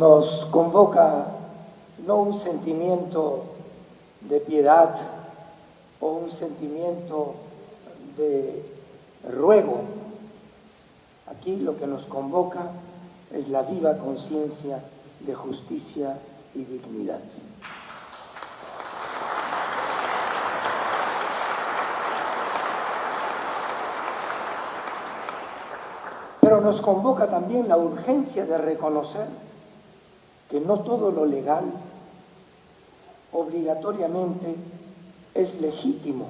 nos convoca no un sentimiento de piedad o un sentimiento de ruego. Aquí lo que nos convoca es la viva conciencia de justicia y dignidad. Pero nos convoca también la urgencia de reconocer que no todo lo legal obligatoriamente es legítimo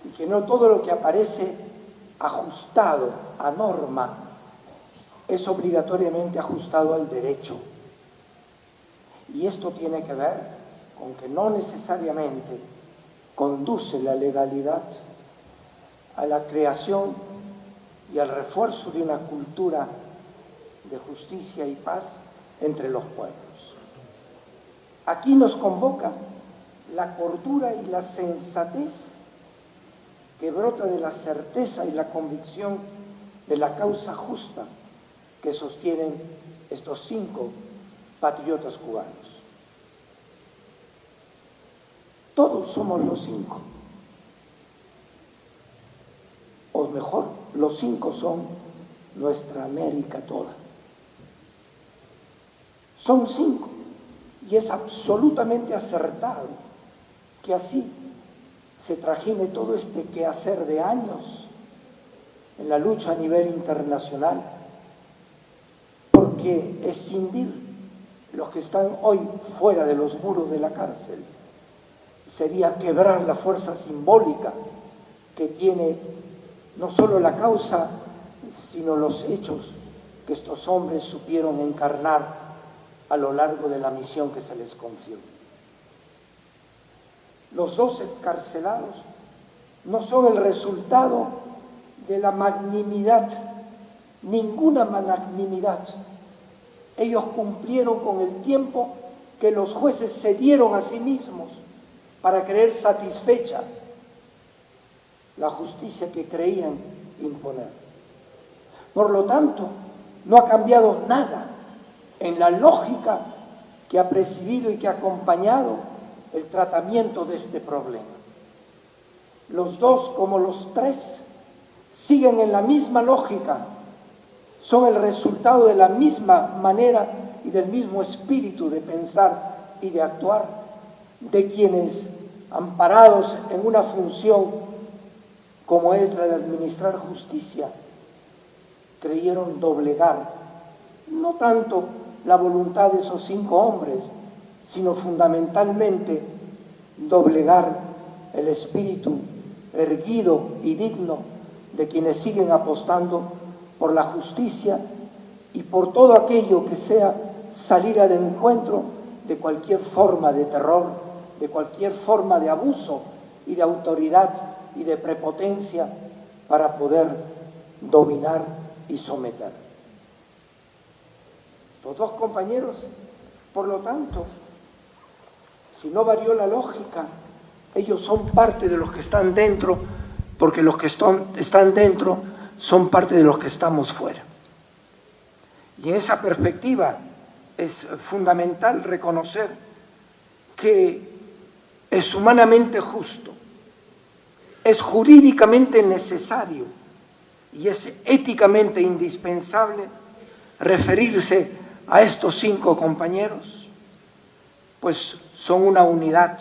y que no todo lo que aparece ajustado a norma es obligatoriamente ajustado al derecho. Y esto tiene que ver con que no necesariamente conduce la legalidad a la creación y al refuerzo de una cultura de justicia y paz entre los pueblos. Aquí nos convoca la cordura y la sensatez que brota de la certeza y la convicción de la causa justa que sostienen estos 5 patriotas cubanos. Todos somos los 5. O mejor, los 5 son nuestra América toda. Son 5 y es absolutamente acertado que así se trajine todo este quehacer de años en la lucha a nivel internacional, porque escindir los que están hoy fuera de los muros de la cárcel sería quebrar la fuerza simbólica que tiene no solo la causa, sino los hechos que estos hombres supieron encarnar a lo largo de la misión que se les confió. Los 2 excarcelados no son el resultado de la magnanimidad, ninguna magnanimidad. Ellos cumplieron con el tiempo que los jueces se dieron a sí mismos para creer satisfecha la justicia que creían imponer. Por lo tanto, no ha cambiado nada en la lógica que ha presidido y que ha acompañado el tratamiento de este problema. Los 2, como los 3, siguen en la misma lógica, son el resultado de la misma manera y del mismo espíritu de pensar y de actuar de quienes, amparados en una función como es la de administrar justicia, creyeron doblegar no tanto la voluntad de esos 5 hombres, sino fundamentalmente doblegar el espíritu erguido y digno de quienes siguen apostando por la justicia y por todo aquello que sea salir al encuentro de cualquier forma de terror, de cualquier forma de abuso y de autoridad y de prepotencia para poder dominar y someter. Los 2 compañeros, por lo tanto, si no varió la lógica, ellos son parte de los que están dentro, porque los que están dentro son parte de los que estamos fuera. Y en esa perspectiva es fundamental reconocer que es humanamente justo, es jurídicamente necesario y es éticamente indispensable referirse a estos 5 compañeros, pues son una unidad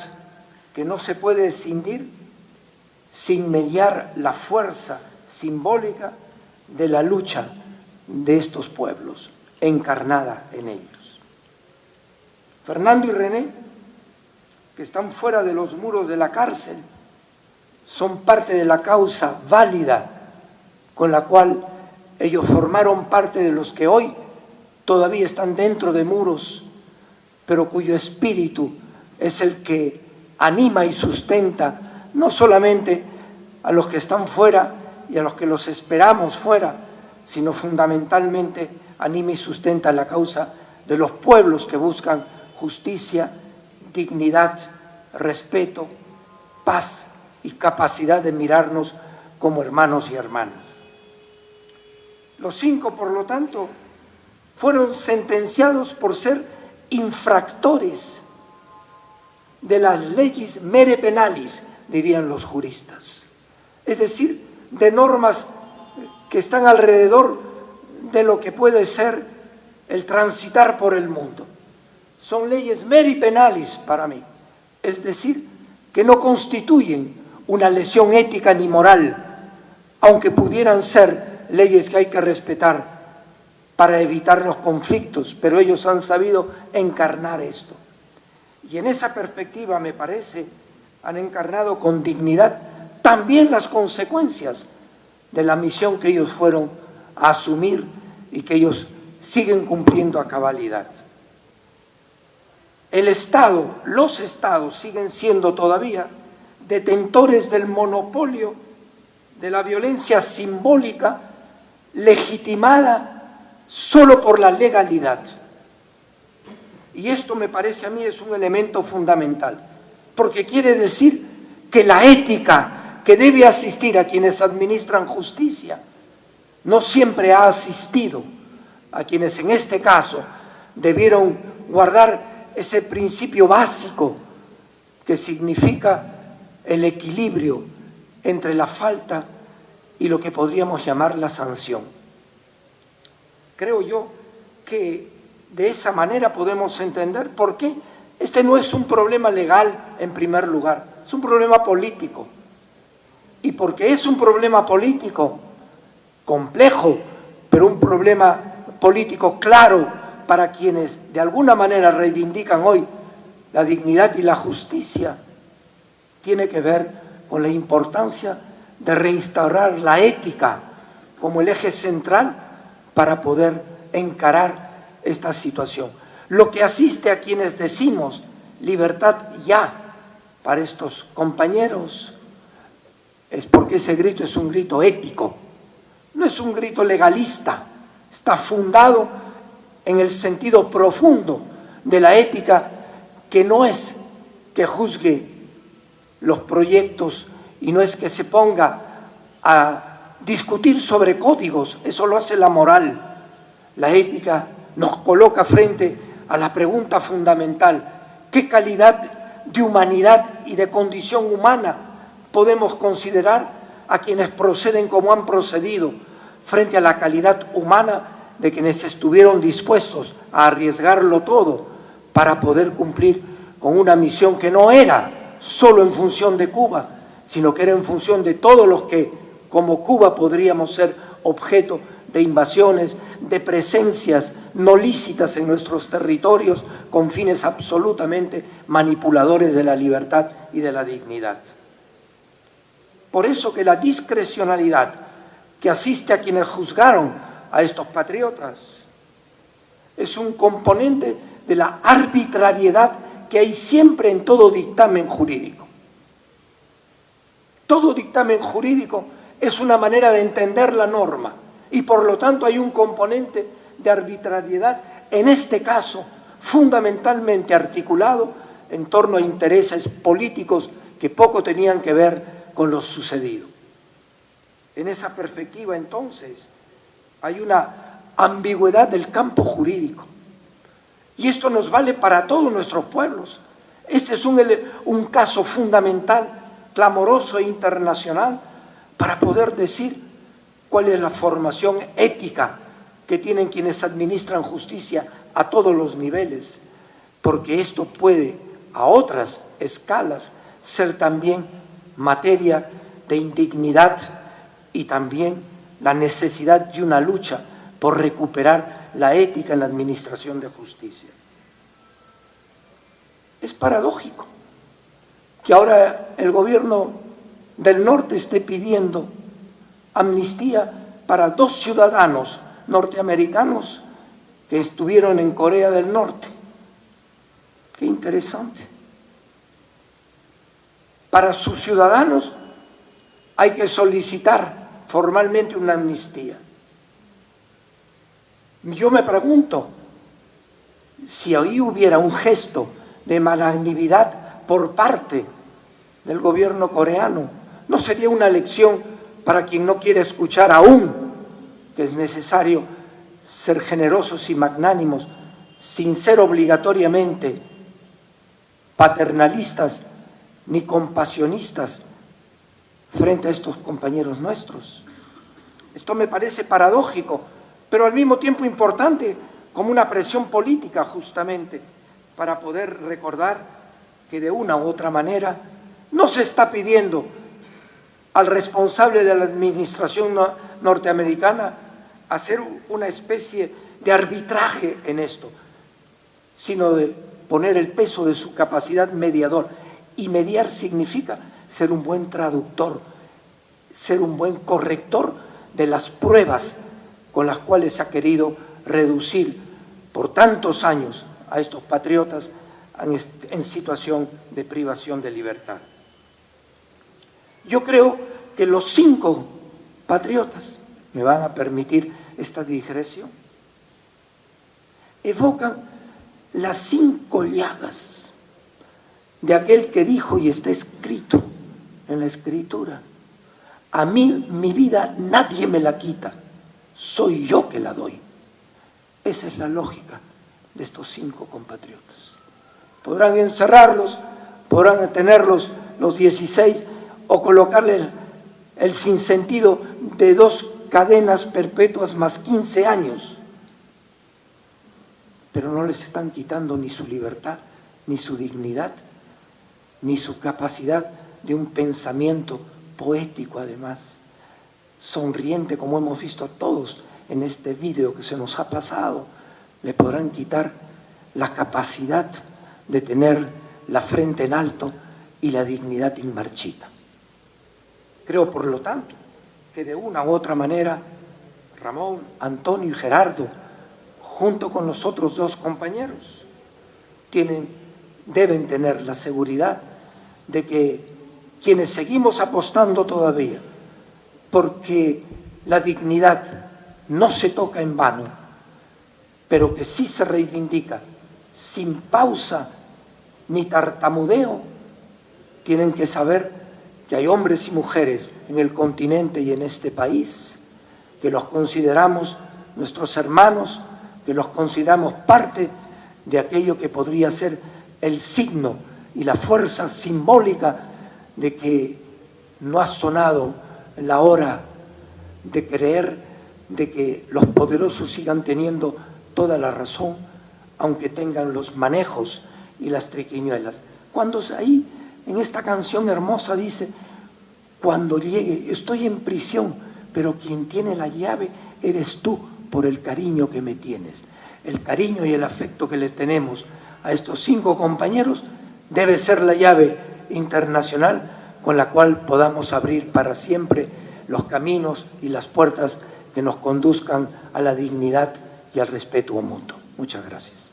que no se puede escindir sin mediar la fuerza simbólica de la lucha de estos pueblos, encarnada en ellos. Fernando y René, que están fuera de los muros de la cárcel, son parte de la causa válida con la cual ellos formaron parte de los que hoy todavía están dentro de muros, pero cuyo espíritu es el que anima y sustenta no solamente a los que están fuera y a los que los esperamos fuera, sino fundamentalmente anima y sustenta la causa de los pueblos que buscan justicia, dignidad, respeto, paz y capacidad de mirarnos como hermanos y hermanas. Los 5, por lo tanto, fueron sentenciados por ser infractores de las leyes mere penalis, dirían los juristas. Es decir, de normas que están alrededor de lo que puede ser el transitar por el mundo. Son leyes meri penalis para mí, es decir, que no constituyen una lesión ética ni moral, aunque pudieran ser leyes que hay que respetar para evitar los conflictos, pero ellos han sabido encarnar esto. Y en esa perspectiva, me parece, han encarnado con dignidad también las consecuencias de la misión que ellos fueron a asumir y que ellos siguen cumpliendo a cabalidad. El Estado, los Estados siguen siendo todavía detentores del monopolio de la violencia simbólica legitimada solo por la legalidad. Y esto me parece a mí es un elemento fundamental, porque quiere decir que la ética que debe asistir a quienes administran justicia no siempre ha asistido a quienes en este caso debieron guardar ese principio básico que significa el equilibrio entre la falta y lo que podríamos llamar la sanción. Creo yo que de esa manera podemos entender por qué este no es un problema legal en primer lugar, es un problema político. Y porque es un problema político complejo, pero un problema político claro para quienes de alguna manera reivindican hoy la dignidad y la justicia, tiene que ver con la importancia de reinstaurar la ética como el eje central para poder encarar esta situación. Lo que asiste a quienes decimos libertad ya para estos compañeros es porque ese grito es un grito ético, no es un grito legalista, está fundado en el sentido profundo de la ética, que no es que juzgue los proyectos y no es que se ponga a discutir sobre códigos, eso lo hace la moral. La ética nos coloca frente a la pregunta fundamental: ¿qué calidad de humanidad y de condición humana podemos considerar a quienes proceden como han procedido frente a la calidad humana de quienes estuvieron dispuestos a arriesgarlo todo para poder cumplir con una misión que no era solo en función de Cuba, sino que era en función de todos los que, como Cuba, podríamos ser objeto de invasiones, de presencias no lícitas en nuestros territorios con fines absolutamente manipuladores de la libertad y de la dignidad. Por eso que la discrecionalidad que asiste a quienes juzgaron a estos patriotas es un componente de la arbitrariedad que hay siempre en todo dictamen jurídico. Todo dictamen jurídico es una manera de entender la norma y por lo tanto hay un componente de arbitrariedad, en este caso fundamentalmente articulado en torno a intereses políticos que poco tenían que ver con lo sucedido. En esa perspectiva, entonces, hay una ambigüedad del campo jurídico. Y esto nos vale para todos nuestros pueblos. Este es un caso fundamental, clamoroso e internacional, para poder decir cuál es la formación ética que tienen quienes administran justicia a todos los niveles, porque esto puede, a otras escalas, ser también materia de indignidad y también la necesidad de una lucha por recuperar la ética en la administración de justicia. Es paradójico que ahora el gobierno del norte esté pidiendo amnistía para 2 ciudadanos norteamericanos que estuvieron en Corea del Norte. Qué interesante. Para sus ciudadanos hay que solicitar formalmente una amnistía. Yo me pregunto si ahí hubiera un gesto de magnanimidad por parte del gobierno coreano, ¿no sería una lección para quien no quiere escuchar aún que es necesario ser generosos y magnánimos, sin ser obligatoriamente paternalistas ni compasionistas frente a estos compañeros nuestros. Esto me parece paradójico, pero al mismo tiempo importante, como una presión política justamente, para poder recordar que de una u otra manera no se está pidiendo al responsable de la administración norteamericana hacer una especie de arbitraje en esto, sino de poner el peso de su capacidad mediador. Y mediar significa ser un buen traductor, ser un buen corrector de las pruebas con las cuales se ha querido reducir por tantos años a estos patriotas en situación de privación de libertad. Yo creo que los 5 patriotas, me van a permitir esta digresión, evocan las 5 llagas de aquel que dijo, y está escrito en la Escritura: a mí mi vida nadie me la quita, soy yo que la doy. Esa es la lógica de estos 5 compatriotas. Podrán encerrarlos, podrán tenerlos los 16 o colocarles el sinsentido de 2 cadenas perpetuas más 15 años, pero no les están quitando ni su libertad, ni su dignidad, ni su capacidad de un pensamiento poético, además, sonriente, como hemos visto a todos en este vídeo que se nos ha pasado. Le podrán quitar la capacidad de tener la frente en alto y la dignidad inmarchita. Creo, por lo tanto, que de una u otra manera Ramón, Antonio y Gerardo, junto con los otros 2 compañeros, deben tener la seguridad de que quienes seguimos apostando todavía porque la dignidad no se toca en vano, pero que sí se reivindica sin pausa ni tartamudeo, tienen que saber que hay hombres y mujeres en el continente y en este país que los consideramos nuestros hermanos, que los consideramos parte de aquello que podría ser el signo y la fuerza simbólica de que no ha sonado la hora de creer de que los poderosos sigan teniendo toda la razón, aunque tengan los manejos y las triquiñuelas. Cuando ahí, en esta canción hermosa dice: cuando llegue, estoy en prisión, pero quien tiene la llave eres tú, por el cariño que me tienes. El cariño y el afecto que les tenemos a estos 5 compañeros debe ser la llave internacional con la cual podamos abrir para siempre los caminos y las puertas que nos conduzcan a la dignidad y al respeto mutuo. Muchas gracias.